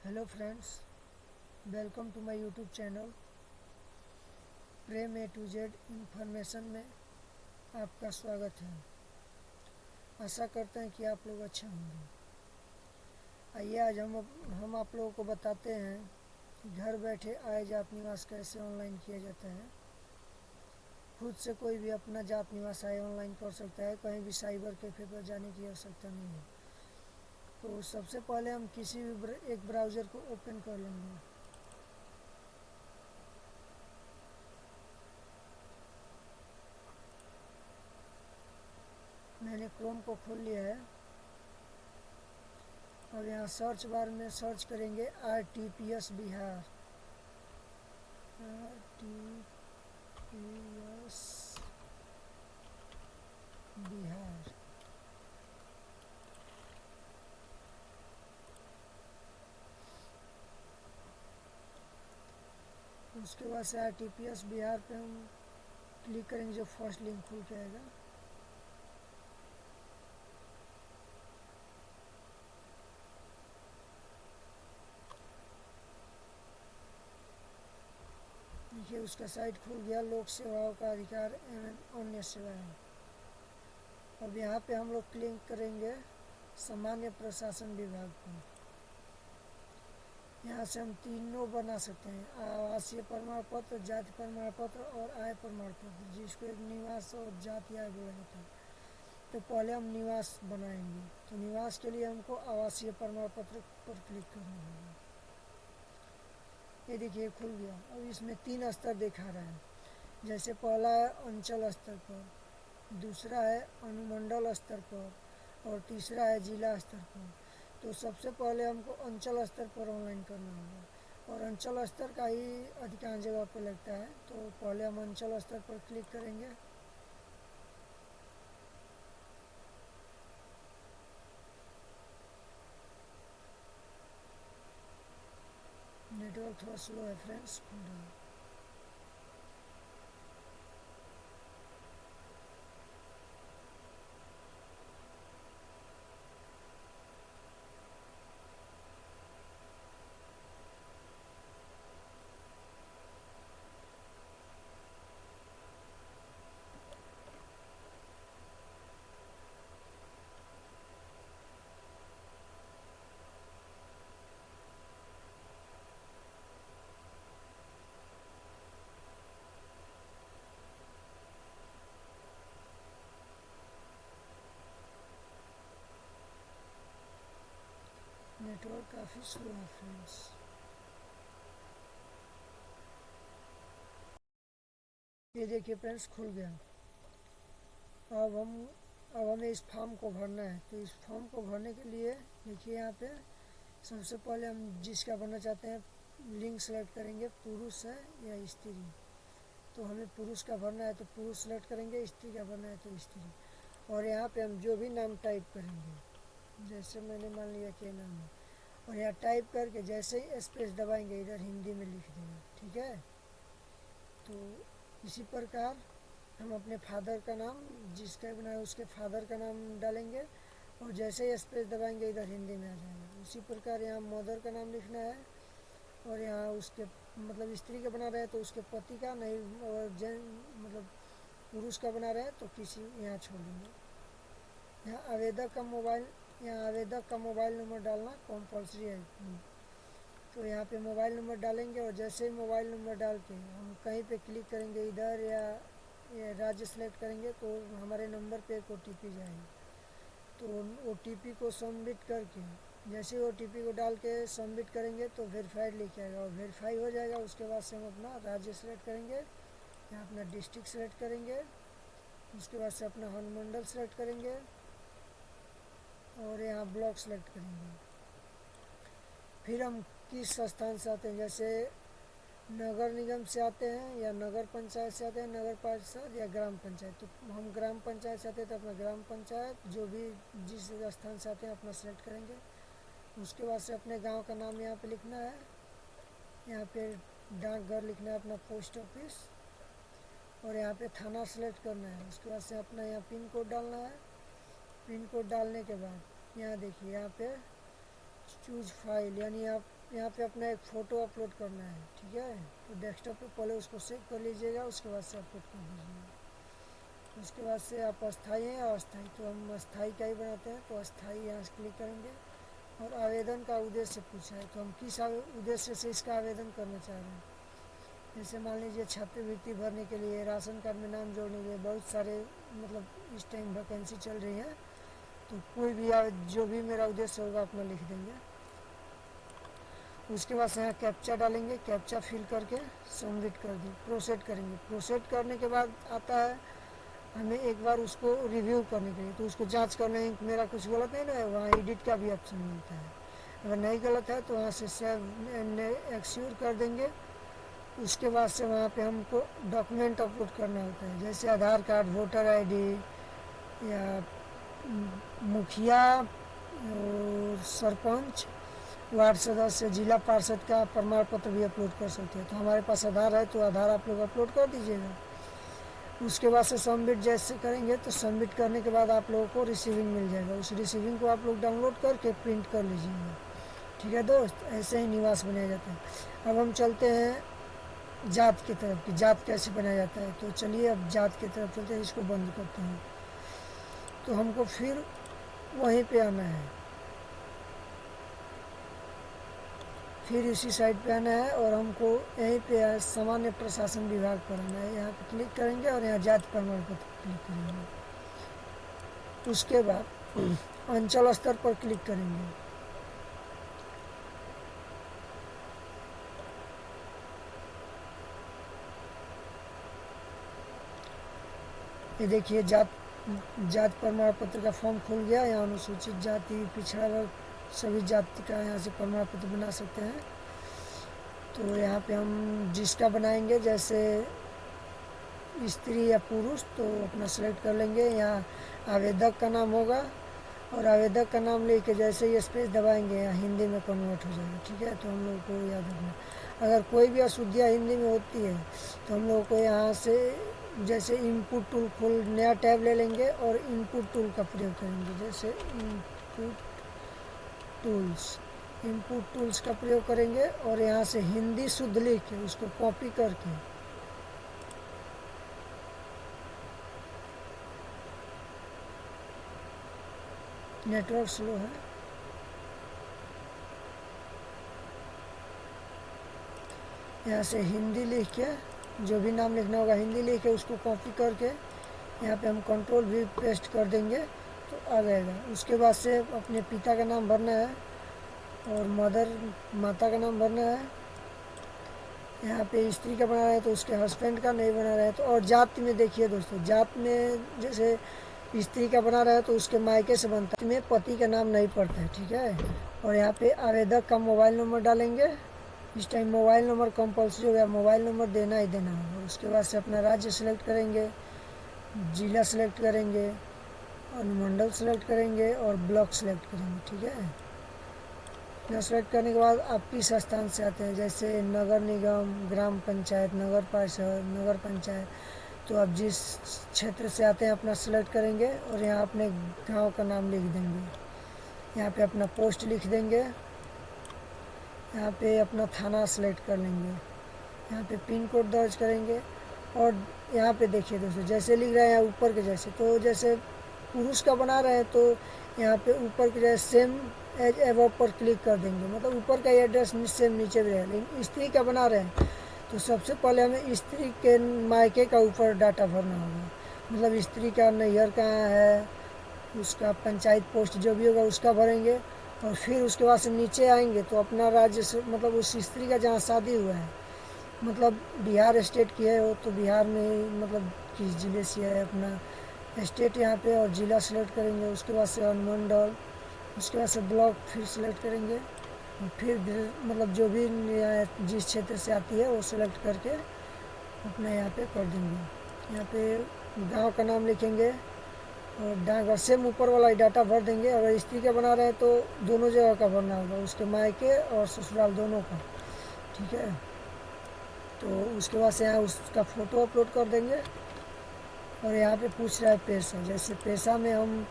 Hello friends, welcome to my YouTube channel Prem A to Z information में आपका स्वागत है। आशा करते हैं कि आप लोग अच्छे होंगे। आइए आज हम आप लोगों को बताते हैं कि घर बैठे आय जात निवास कैसे ऑनलाइन किया जाता है। खुद से कोई भी अपना जात निवास आय ऑनलाइन कर सकता है, कहीं भी साइबर कैफे पर जाने की आवश्यकता नहीं है। तो सबसे पहले हम किसी भी एक ब्राउज़र को ओपन कर लेंगे। मैंने क्रोम को खोल लिया है। और यहाँ सर्च बार में सर्च करेंगे RTPS बिहार। RTPS बिहार। उसके बाद से RTPS बिहार पे हम क्लिक करेंगे, जो फर्स्ट लिंक खुल के आएगा। देखिए उसका साइट खुल गया, लोक सेवाओं का अधिकार एवं अन्य सेवाएं। अब यहाँ पे हम लोग क्लिक करेंगे सामान्य प्रशासन विभाग को। यहाँ से हम तीनों बना सकते हैं: आवासीय प्रमाण पत्र, जाति प्रमाण पत्र और आय प्रमाण पत्र, जिसको एक निवास और जाति आय बोला जाता है। तो पहले हम निवास बनाएंगे। तो निवास के लिए हमको आवासीय प्रमाण पत्र पर क्लिक करना होगा। ये देखिए खुल गया। अब इसमें 3 स्तर दिखा रहा है। जैसे पहला है अंचल स्तर पर, दूसरा है अनुमंडल स्तर पर और तीसरा है जिला स्तर पर। तो सबसे पहले हमको अंचल स्तर पर ऑनलाइन करना होगा और अंचल स्तर का ही अधिकांश जगह पर लगता है। तो पहले हम अंचल स्तर पर क्लिक करेंगे। नेटवर्क थोड़ा स्लो है फ्रेंड्स। नेटवर्क काफ़ी स्लो है फ्रेंड्स। ये देखिए फ्रेंड्स खुल गया। अब हम अब हमें इस फॉर्म को भरना है। तो इस फॉर्म को भरने के लिए देखिए यहाँ पे सबसे पहले हम जिसका भरना चाहते हैं लिंग सेलेक्ट करेंगे, पुरुष है या स्त्री। तो हमें पुरुष का भरना है तो पुरुष सेलेक्ट करेंगे, स्त्री का भरना है तो स्त्री। और यहाँ पे हम जो भी नाम टाइप करेंगे, जैसे मैंने मान लिया कि नाम है, और यहाँ टाइप करके जैसे ही स्पेस दबाएंगे इधर हिंदी में लिख देंगे। ठीक है। तो इसी प्रकार हम अपने फादर का नाम, जिसका बनाया उसके फादर का नाम डालेंगे और जैसे ही स्पेस दबाएंगे इधर हिंदी में आ जाएगा। उसी प्रकार यहाँ मदर का नाम लिखना है और यहाँ उसके मतलब स्त्री का बना रहे हैं तो उसके पति का नहीं, और मतलब पुरुष का बना रहे हैं तो किसी यहाँ छोड़ देंगे। यहाँ आवेदक का मोबाइल नंबर डालना कंपलसरी है। तो यहाँ पे मोबाइल नंबर डालेंगे और जैसे ही मोबाइल नंबर डाल के हम कहीं पे क्लिक करेंगे इधर या राज्य सेलेक्ट करेंगे तो हमारे नंबर पे एक OTP जाएगी। तो OTP को सबमिट करके जैसे OTP को डाल के सबमिट करेंगे तो वेरीफाइड लिख आएगा और वेरीफाई हो जाएगा। उसके बाद से हम अपना राज्य सेलेक्ट करेंगे, यहाँ अपना डिस्ट्रिक्ट सेलेक्ट करेंगे, उसके बाद से अपना अनुमंडल सेलेक्ट करेंगे और यहाँ ब्लॉक सेलेक्ट करेंगे। फिर हम किस स्थान से आते हैं, जैसे नगर निगम से आते हैं या नगर पंचायत से आते हैं, नगर पार्षद या ग्राम पंचायत। तो हम ग्राम पंचायत से आते हैं तो अपना ग्राम पंचायत जो भी जिस स्थान से आते हैं अपना सेलेक्ट करेंगे। उसके बाद से अपने गांव का नाम यहाँ पे लिखना है, यहाँ पे डाकघर लिखना है अपना पोस्ट ऑफिस, और यहाँ पे थाना सेलेक्ट करना है। उसके बाद से अपना यहाँ पिन कोड डालना है। पिन कोड डालने के बाद यहाँ देखिए यहाँ पे चूज फाइल, यानी आप यहाँ पे अपना एक फ़ोटो अपलोड करना है, ठीक है। तो डेस्कटॉप पे पहले उसको सेव कर लीजिएगा, उसके बाद से अपलोड कर दीजिएगा। उसके बाद से आप अस्थाई हैं या अस्थाई, तो हम अस्थाई का ही बनाते हैं, तो अस्थाई यहाँ से क्लिक करेंगे। और आवेदन का उद्देश्य पूछा है, तो हम किस उद्देश्य से इसका आवेदन करना चाह रहे हैं। जैसे मान लीजिए छात्रवृत्ति भरने के लिए, राशन कार्ड में नाम जोड़ने के लिए, बहुत सारे मतलब इस टाइम वैकेंसी चल रही है, तो कोई भी जो भी मेरा उद्देश्य होगा अपना लिख देंगे। उसके बाद से यहाँ कैप्चा डालेंगे, कैप्चा फिल करके सबमिट कर दें, प्रोसेड करेंगे। प्रोसेड करने के बाद आता है हमें एक बार उसको रिव्यू करने के लिए, तो उसको जांच करना है मेरा कुछ गलत नहीं ना, वहाँ एडिट का भी ऑप्शन मिलता है। अगर नहीं गलत है तो वहाँ से सेव एक्श्योर कर देंगे। उसके बाद से वहाँ पे हमको डॉक्यूमेंट अपलोड करना होता है, जैसे आधार कार्ड, वोटर आईडी, या मुखिया और सरपंच, वार्ड सदस्य, जिला पार्षद का प्रमाण पत्र भी अपलोड कर सकते हैं। तो हमारे पास आधार है तो आधार आप लोग अपलोड कर दीजिएगा। उसके बाद से सबमिट जैसे करेंगे, तो सबमिट करने के बाद आप लोगों को रिसीविंग मिल जाएगा। उस रिसीविंग को आप लोग डाउनलोड करके प्रिंट कर लीजिएगा, ठीक है दोस्त। ऐसे ही निवास बनाया जाता है। अब हम चलते हैं जात की तरफ की, जात कैसे बनाया जाता है। तो चलिए अब जात की तरफ चलते हैं, इसको बंद करते हैं। तो हमको फिर वहीं पे आना है, फिर इसी साइड पे आना है और हमको यहीं पे सामान्य प्रशासन विभाग पर आना है। यहाँ पे क्लिक करेंगे और यहाँ जाति प्रमाण पत्र क्लिक करेंगे। उसके बाद अंचल स्तर पर क्लिक करेंगे। ये देखिए जाति प्रमाण पत्र का फॉर्म खुल गया। यहाँ अनुसूचित जाति, पिछड़ा वर्ग, सभी जाति का यहाँ से प्रमाण पत्र बना सकते हैं। तो यहाँ पे हम जिसका बनाएंगे, जैसे स्त्री या पुरुष, तो अपना सेलेक्ट कर लेंगे। यहाँ आवेदक का नाम होगा और आवेदक का नाम लेके जैसे ही स्पेस दबाएंगे यहाँ हिंदी में कन्वर्ट हो जाएगा, ठीक है। तो हम लोगों को याद रखना, अगर कोई भी अशुद्धियाँ हिंदी में होती है तो हम लोगों को यहाँ से जैसे इनपुट टूल खोल, नया टैब ले लेंगे और इनपुट टूल का प्रयोग करेंगे। जैसे इनपुट टूल्स का प्रयोग करेंगे और यहाँ से हिंदी शुद्ध लिख के उसको कॉपी करके नेटवर्क स्लो है, यहाँ से हिंदी लिख के, जो भी नाम लिखना होगा हिंदी लिख के उसको कॉपी करके यहाँ पे हम कंट्रोल भी पेस्ट कर देंगे तो आ जाएगा। उसके बाद से अपने पिता का नाम भरना है और माता का नाम भरना है। यहाँ पे स्त्री का बना रहा है तो उसके हस्बैंड का नहीं बना रहा है। तो और जाति में देखिए दोस्तों, जात में जैसे स्त्री का बना रहा है तो उसके मायके से बनता है, में पति का नाम नहीं पड़ता है, ठीक है। और यहाँ पे आवेदक का मोबाइल नंबर डालेंगे। इस टाइम मोबाइल नंबर कंपल्सरी हो गया, मोबाइल नंबर देना ही देना होगा। उसके बाद से अपना राज्य सेलेक्ट करेंगे, जिला सेलेक्ट करेंगे, अनुमंडल सेलेक्ट करेंगे और ब्लॉक सेलेक्ट करेंगे, ठीक है। इतना सेलेक्ट करने के बाद आप किस स्थान से आते हैं, जैसे नगर निगम, ग्राम पंचायत, नगर पार्षद, नगर पंचायत, तो आप जिस क्षेत्र से आते हैं अपना सेलेक्ट करेंगे और यहाँ अपने गांव का नाम लिख देंगे। यहाँ पे अपना पोस्ट लिख देंगे, यहाँ पे अपना थाना सेलेक्ट कर लेंगे, यहाँ पे पिन कोड दर्ज करेंगे। और यहाँ पे देखिए दोस्तों, जैसे लिख रहे हैं ऊपर के जैसे, तो जैसे पुरुष का बना रहे हैं तो यहाँ पे ऊपर के जैसे सेम एज एबव पर क्लिक कर देंगे, मतलब ऊपर का एड्रेस सेम नीचे भी रहेगा। लेकिन स्त्री का बना रहे हैं तो सबसे पहले हमें स्त्री के मायके का ऊपर डाटा भरना होगा, मतलब स्त्री का नैहर कहाँ है, उसका पंचायत पोस्ट जो भी होगा उसका भरेंगे। और फिर उसके बाद से नीचे आएंगे तो अपना राज्य से, मतलब उस स्त्री का जहाँ शादी हुआ है, मतलब बिहार स्टेट की है वो, तो बिहार में मतलब किस जिले से है अपना स्टेट यहाँ पे, और ज़िला सेलेक्ट करेंगे। उसके बाद से अनुमंडल, उसके बाद से ब्लॉक फिर सेलेक्ट करेंगे और फिर मतलब जो भी जिस क्षेत्र से आती है वो सेलेक्ट करके अपना यहाँ पे कर देंगे। यहाँ पे गांव का नाम लिखेंगे और डाकघर सेम ऊपर वाला ही डाटा भर देंगे। अगर स्त्री का बना रहे हैं तो दोनों जगह का भरना होगा, उसके मायके और ससुराल दोनों का, ठीक है। तो उसके बाद से यहाँ उसका फ़ोटो अपलोड कर देंगे। और यहाँ पे पूछ रहा है पेशा, जैसे पेशा में हम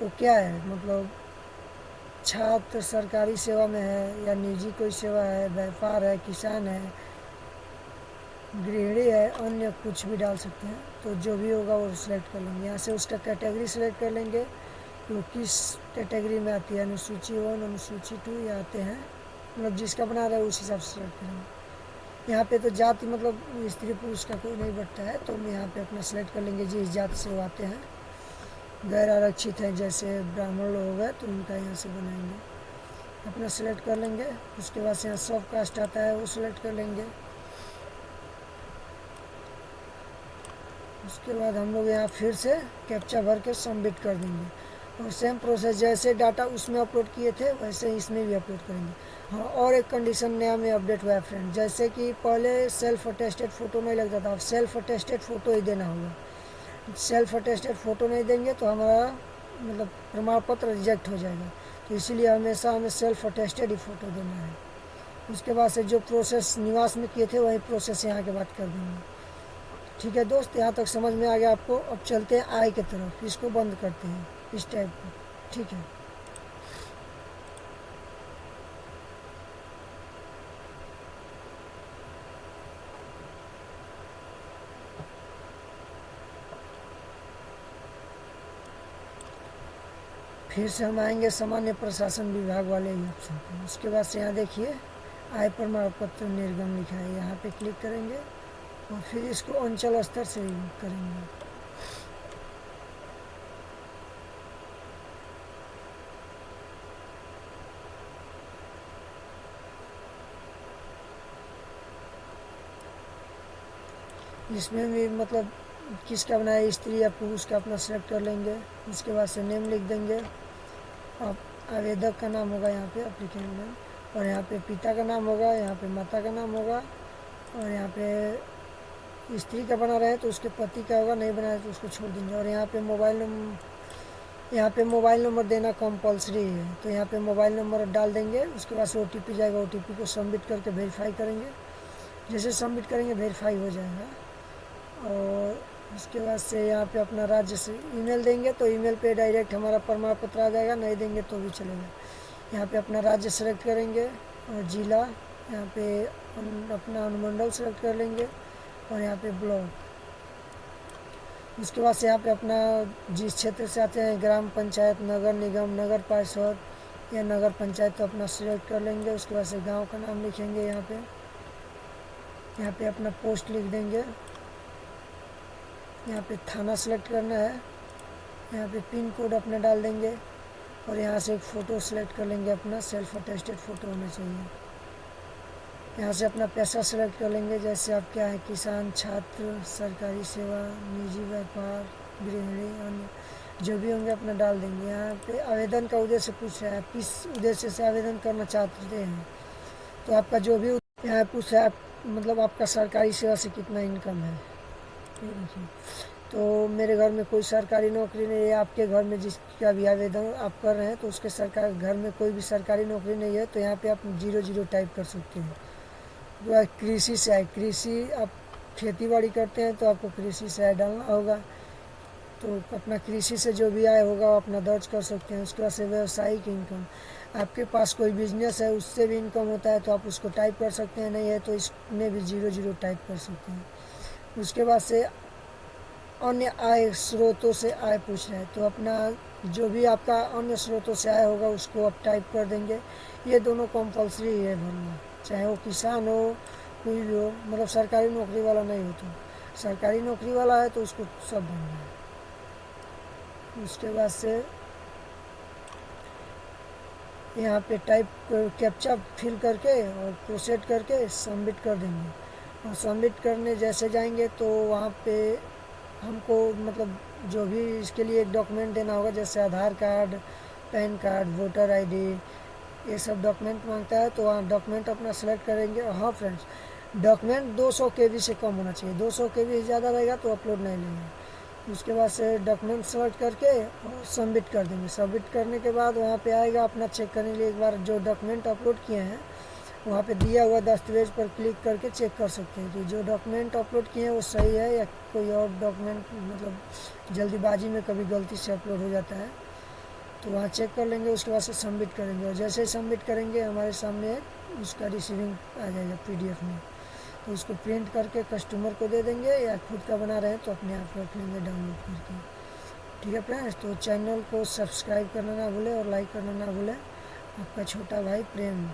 वो क्या है, मतलब छात्र सरकारी सेवा में है या निजी कोई सेवा है, व्यापार है, किसान है, गृहिणी है, अन्य कुछ भी डाल सकते हैं। तो जो भी होगा वो सिलेक्ट कर लेंगे। यहाँ से उसका कैटेगरी सिलेक्ट कर लेंगे, वो किस कैटेगरी में आती है, अनुसूची 1, अनुसूची 2 या आते हैं, मतलब जिसका बना रहा है उस हिसाब से सिलेक्ट करेंगे। यहाँ पे तो जाति मतलब स्त्री पुरुष का कोई नहीं बढ़ता है, तो हम यहाँ पे अपना सिलेक्ट कर लेंगे जिस जाति से वो आते हैं। गैर आरक्षित हैं जैसे ब्राह्मण लोग हो गए तो उनका यहाँ से बनाएंगे, अपना सिलेक्ट कर लेंगे। उसके बाद से यहाँ सब कास्ट आता है वो सिलेक्ट कर लेंगे। उसके बाद हम लोग यहाँ फिर से कैप्चा भर के सबमिट कर देंगे और सेम प्रोसेस जैसे डाटा उसमें अपलोड किए थे वैसे इसमें भी अपलोड करेंगे। हाँ, और एक कंडीशन नया में अपडेट हुआ है फ्रेंड, जैसे कि पहले सेल्फ अटेस्टेड फ़ोटो नहीं लगता था, अब सेल्फ अटेस्टेड फ़ोटो ही देना होगा। सेल्फ अटेस्टेड फ़ोटो नहीं देंगे तो हमारा मतलब प्रमाण पत्र रिजेक्ट हो जाएगा, तो इसीलिए हमेशा हमें सेल्फ अटेस्टेड ही फ़ोटो देना है। उसके बाद से जो प्रोसेस निवास में किए थे वही प्रोसेस यहाँ के बाद कर देंगे। ठीक है दोस्त, यहाँ तक समझ में आ गया आपको। अब चलते हैं आय की तरफ, इसको बंद करते हैं इस टाइप को। ठीक है, फिर से हम आएंगे सामान्य प्रशासन विभाग वाले ही ऑप्शन पर। उसके बाद से यहाँ देखिए आय प्रमाण पत्र निर्गम लिखा है, यहाँ पे क्लिक करेंगे और फिर इसको अंचल स्तर से करेंगे। इसमें भी मतलब किसका बनाया, स्त्री या पुरुष का अपना सेलेक्ट कर लेंगे। उसके बाद से नेम लिख देंगे, अब आवेदक का नाम होगा यहाँ पे एप्लीकेंट नेम, और यहाँ पे पिता का नाम होगा, यहाँ पे माता का नाम होगा, और यहाँ पे स्त्री का बना रहे तो उसके पति का होगा, नहीं बनाया तो उसको छोड़ देंगे। और यहाँ पे मोबाइल नंबर देना कंपलसरी है, तो यहाँ पे मोबाइल नंबर डाल देंगे। उसके बाद से OTP जाएगा, OTP को सबमिट करके वेरीफाई करेंगे। जैसे सबमिट करेंगे वेरीफाई हो जाएगा। और उसके बाद से यहाँ पे अपना राज्य से ईमेल देंगे तो ईमेल पे डायरेक्ट हमारा प्रमाण पत्र आ जाएगा, नहीं देंगे तो भी चलेगा। यहाँ पे अपना राज्य सेलेक्ट करेंगे और जिला, यहाँ पे अपना अनुमंडल सेलेक्ट कर लेंगे और यहाँ पे ब्लॉक। उसके बाद से यहाँ पे अपना जिस क्षेत्र से आते हैं, ग्राम पंचायत, नगर निगम, नगर परिषद या नगर पंचायत, तो अपना सिलेक्ट कर लेंगे। उसके बाद से गांव का नाम लिखेंगे, यहाँ पे अपना पोस्ट लिख देंगे, यहाँ पे थाना सेलेक्ट करना है, यहाँ पे पिन कोड अपना डाल देंगे और यहाँ से एक फ़ोटो सेलेक्ट कर लेंगे, अपना सेल्फ अटेस्टेड फ़ोटो होना चाहिए। यहाँ से अपना पैसा सेलेक्ट कर लेंगे, जैसे आप क्या है, किसान, छात्र, सरकारी सेवा, निजी व्यापार, गृहिणी, अन्य जो भी होंगे अपना डाल देंगे। यहाँ पे आवेदन का उद्देश्य पूछ रहा है, किस उद्देश्य से आवेदन करना चाहते हैं, तो आपका जो भी यहाँ पूछ रहा है मतलब आपका सरकारी सेवा से कितना इनकम है। तो मेरे घर में कोई सरकारी नौकरी नहीं है, आपके घर में जिसका भी आवेदन आप कर रहे हैं तो उसके सरकार घर में कोई भी सरकारी नौकरी नहीं है, तो यहाँ पे आप 00 टाइप कर सकते हैं। तो कृषि से आए, कृषि आप खेती बाड़ी करते हैं तो आपको कृषि से आय डालना होगा, तो अपना कृषि से जो भी आय होगा वो अपना दर्ज कर सकते हैं। उसके बाद से व्यावसायिक इनकम, आपके पास कोई बिजनेस है उससे भी इनकम होता है तो आप उसको टाइप कर सकते हैं, नहीं है तो इसमें भी 00 टाइप कर सकते हैं। उसके बाद से अन्य आय स्रोतों से आय पूछ रहे हैं, तो अपना जो भी आपका अन्य स्रोतों से आय होगा उसको आप टाइप कर देंगे। ये दोनों कंपलसरी है भरना, चाहे वो किसान हो, कोई भी हो, मतलब सरकारी नौकरी वाला नहीं हो, तो सरकारी नौकरी वाला है तो उसको सब भरना है। उसके बाद से यहाँ पे टाइप कैप्चा फिल करके और प्रोसेड करके सबमिट कर देंगे। और सबमिट करने जैसे जाएंगे तो वहाँ पे हमको मतलब जो भी इसके लिए एक डॉक्यूमेंट देना होगा, जैसे Aadhaar card, PAN card, voter ID, ये सब डॉक्यूमेंट मांगता है, तो वहाँ डॉक्यूमेंट अपना सेलेक्ट करेंगे। और हाँ फ्रेंड्स, डॉक्यूमेंट 200 KB से कम होना चाहिए, 200 KB ज़्यादा रहेगा तो अपलोड नहीं लेंगे। उसके बाद से डॉक्यूमेंट सेलेक्ट करके और सबमिट कर देंगे। सबमिट करने के बाद वहाँ पे आएगा, अपना चेक करने के लिए एक बार जो डॉक्यूमेंट अपलोड किए हैं वहाँ पे दिया हुआ दस्तावेज पर क्लिक करके चेक कर सकते हैं कि जो डॉक्यूमेंट अपलोड किए हैं वो सही है या कोई और डॉक्यूमेंट मतलब जल्दीबाजी में कभी गलती से अपलोड हो जाता है। तो वहाँ चेक कर लेंगे, उसके बाद से सबमिट करेंगे और जैसे ही सबमिट करेंगे हमारे सामने उसका रिसीविंग आ जाएगा PDF में। तो उसको प्रिंट करके कस्टमर को दे देंगे या खुद का बना रहे हैं तो अपने आप रख लेंगे डाउनलोड करके। ठीक है फ्रेंड्स, तो चैनल को सब्सक्राइब करना ना भूलें और लाइक करना ना भूलें। आपका छोटा भाई प्रेम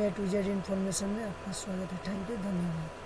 A to Z इन्फॉर्मेशन में आपका स्वागत है। थैंक यू, धन्यवाद।